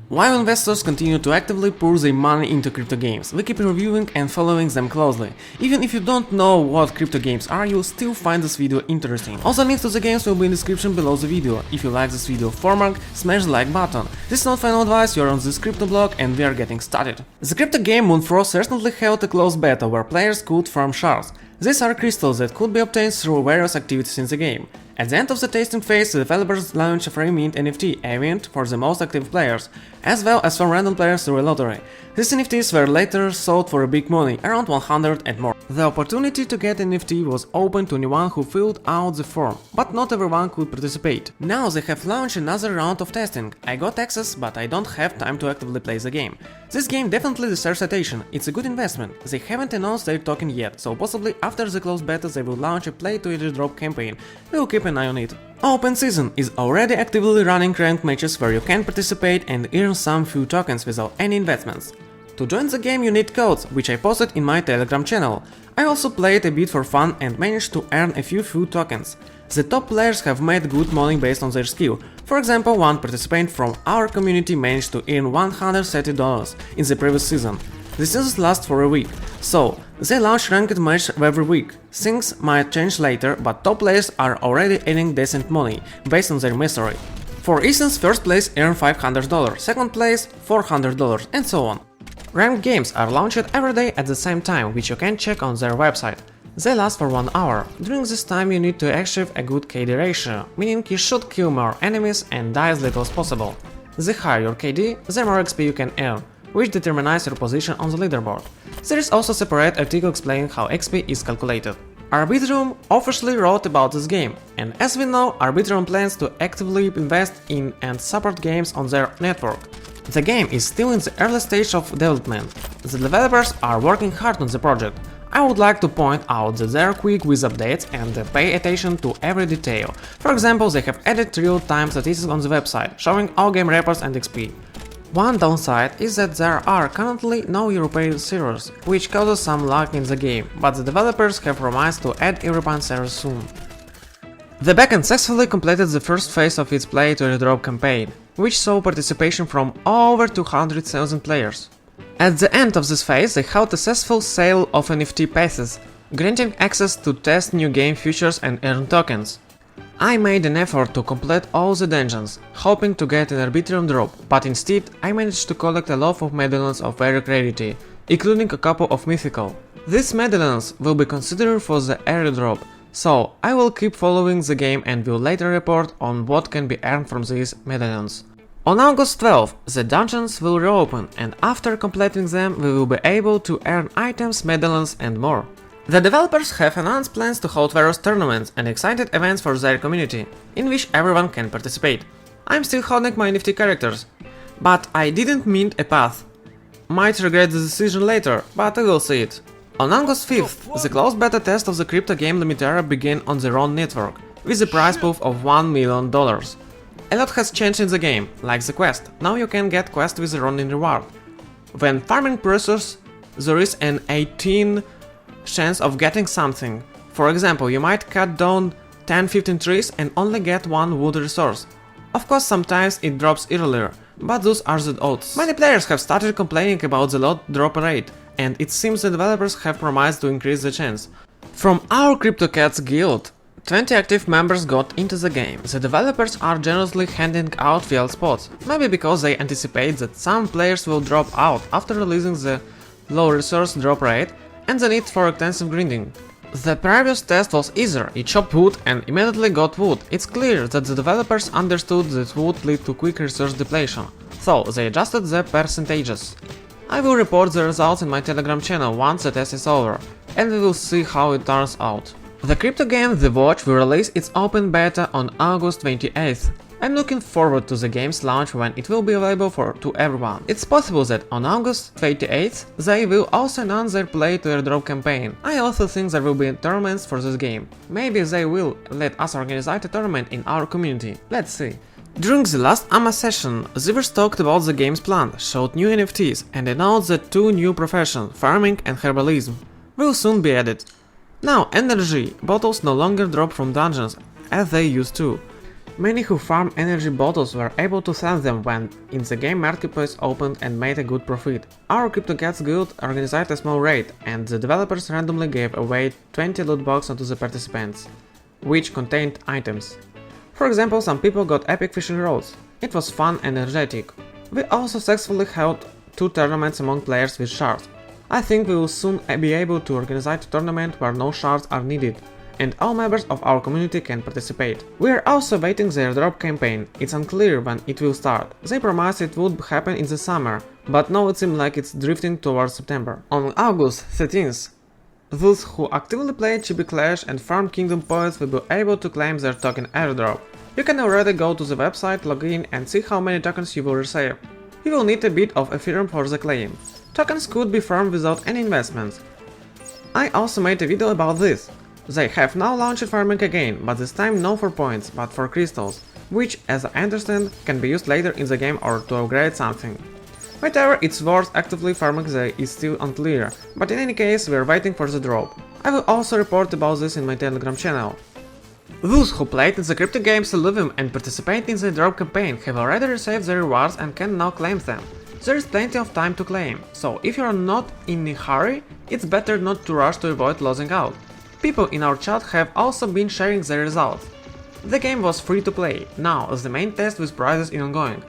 While investors continue to actively pour their money into crypto games, we keep reviewing and following them closely. Even if you don't know what crypto games are, you'll still find this video interesting. Also, links to the games will be in the description below the video. If you like this video format, smash the like button. This is not final advice, you're on this crypto blog and we are getting started. The crypto game Moonfrost recently held a closed beta where players could farm shards. These are crystals that could be obtained through various activities in the game. At the end of the testing phase, the developers launched a free mint NFT event for the most active players, as well as for random players through a lottery. These NFTs were later sold for big money, around 100 and more. The opportunity to get NFT was open to anyone who filled out the form, but not everyone could participate. Now they have launched another round of testing. I got access, but I don't have time to actively play the game. This game definitely deserves attention, it's a good investment. They haven't announced their token yet, so possibly after the closed beta they will launch a play to airdrop campaign. We will keep an eye on it. Open Season is already actively running ranked matches where you can participate and earn some few tokens without any investments. To join the game you need codes, which I posted in my Telegram channel. I also played a bit for fun and managed to earn a few tokens. The top players have made good money based on their skill. For example, one participant from our community managed to earn $130 in the previous season. The seasons last for a week, so they launch ranked match every week. Things might change later, but top players are already earning decent money based on their mastery. For instance, first place earn $500, second place $400, and so on. Ranked games are launched every day at the same time, which you can check on their website. They last for 1 hour. During this time you need to achieve a good KD ratio, meaning you should kill more enemies and die as little as possible. The higher your KD, the more XP you can earn, which determines your position on the leaderboard. There is also a separate article explaining how XP is calculated. Arbitrum officially wrote about this game, and as we know, Arbitrum plans to actively invest in and support games on their network. The game is still in the early stage of development. The developers are working hard on the project. I would like to point out that they are quick with updates and pay attention to every detail. For example, they have added real-time statistics on the website, showing all game reports and XP. One downside is that there are currently no European servers, which causes some lag in the game, but the developers have promised to add European servers soon. The backend successfully completed the first phase of its play to airdrop campaign, which saw participation from over 200,000 players. At the end of this phase, they held a successful sale of NFT passes, granting access to test new game features and earn tokens. I made an effort to complete all the dungeons, hoping to get an Arbitrum drop, but instead I managed to collect a lot of medallions of very rarity, including a couple of mythical. These medallions will be considered for the airdrop, so I will keep following the game and will later report on what can be earned from these medallions. On August 12, the dungeons will reopen, and after completing them we will be able to earn items, medallions and more. The developers have announced plans to hold various tournaments and exciting events for their community, in which everyone can participate. I'm still holding my NFT characters, but I didn't mint a path. Might regret the decision later, but I will see it. On August 5th, the closed beta test of the crypto game Limitera began on the Ron network, with a prize pool of $1 million. A lot has changed in the game, like the quest. Now you can get quests with a Ron in reward. When farming progresses, there is an 18% chance of getting something. For example, you might cut down 10-15 trees and only get one wood resource. Of course, sometimes it drops earlier, but those are the odds. Many players have started complaining about the low drop rate, and it seems the developers have promised to increase the chance. From our CryptoCats guild, 20 active members got into the game. The developers are generously handing out VL spots, maybe because they anticipate that some players will drop out after releasing the low resource drop rate and the need for extensive grinding. The previous test was easier, you chopped wood and immediately got wood. It's clear that the developers understood that wood lead to quick resource depletion, so they adjusted the percentages. I will report the results in my Telegram channel once the test is over, and we will see how it turns out. The crypto game The Watch will release its open beta on August 28th. I'm looking forward to the game's launch when it will be available to everyone. It's possible that on August 28th they will also announce their play to airdrop campaign. I also think there will be tournaments for this game. Maybe they will let us organize a tournament in our community. Let's see. During the last AMA session, Zivers talked about the game's plan, showed new NFTs and announced that 2 new professions, farming and herbalism, will soon be added. Now energy bottles no longer drop from dungeons as they used to. Many who farm energy bottles were able to sell them when in the game marketplace opened and made a good profit. Our CryptoGats guild organized a small raid, and the developers randomly gave away 20 loot boxes to the participants, which contained items. For example, some people got epic fishing rods. It was fun and energetic. We also successfully held 2 tournaments among players with shards. I think we will soon be able to organize a tournament where no shards are needed, and all members of our community can participate. We are also waiting the airdrop campaign. It's unclear when it will start. They promised it would happen in the summer, but now it seems like it's drifting towards September. On August 13th, those who actively play Chibi Clash and farm Kingdom Points will be able to claim their token airdrop. You can already go to the website, log in and see how many tokens you will receive. You will need a bit of Ethereum for the claim. Tokens could be farmed without any investments. I also made a video about this. They have now launched farming again, but this time not for points, but for crystals, which, as I understand, can be used later in the game or to upgrade something. Whether it's worth actively farming is still unclear, but in any case we are waiting for the drop. I will also report about this in my Telegram channel. Those who played in the cryptogames Illuvium and participate in the drop campaign have already received their rewards and can now claim them. There is plenty of time to claim, so if you are not in a hurry, it's better not to rush to avoid losing out. People in our chat have also been sharing their results. The game was free to play, now the main test with prizes is ongoing.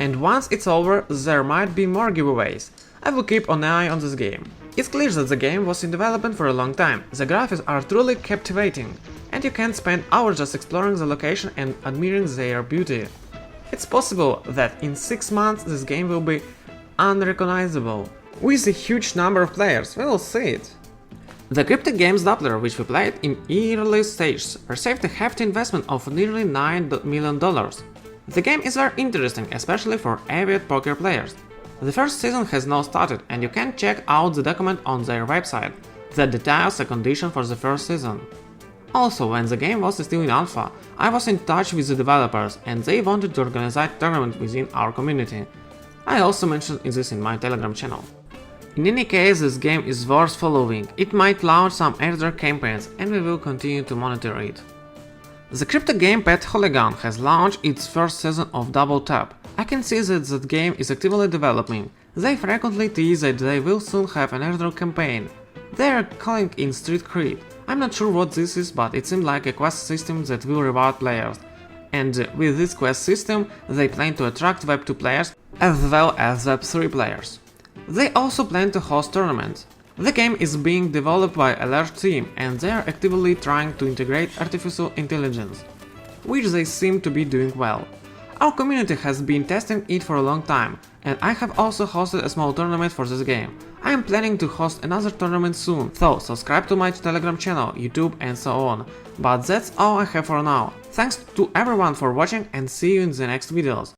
And once it's over, there might be more giveaways. I will keep an eye on this game. It's clear that the game was in development for a long time, the graphics are truly captivating, and you can spend hours just exploring the location and admiring their beauty. It's possible that in 6 months this game will be unrecognizable. With a huge number of players, we will see it. The cryptogames Doppler, which we played in early stages, received a hefty investment of nearly $9 million. The game is very interesting, especially for avid poker players. The first season has now started, and you can check out the document on their website that details the condition for the first season. Also, when the game was still in alpha, I was in touch with the developers and they wanted to organize a tournament within our community. I also mentioned this in my Telegram channel. In any case, this game is worth following. It might launch some airdrop campaigns and we will continue to monitor it. The crypto game Pet Holigan has launched its first season of Double Tap. I can see that game is actively developing. They frequently tease that they will soon have an airdrop campaign. They are calling it Street Cred. I'm not sure what this is, but it seems like a quest system that will reward players. And with this quest system, they plan to attract Web 2 players as well as Web 3 players. They also plan to host tournaments. The game is being developed by a large team and they are actively trying to integrate artificial intelligence, which they seem to be doing well. Our community has been testing it for a long time, and I have also hosted a small tournament for this game. I am planning to host another tournament soon, so subscribe to my Telegram channel, YouTube and so on. But that's all I have for now. Thanks to everyone for watching and see you in the next videos.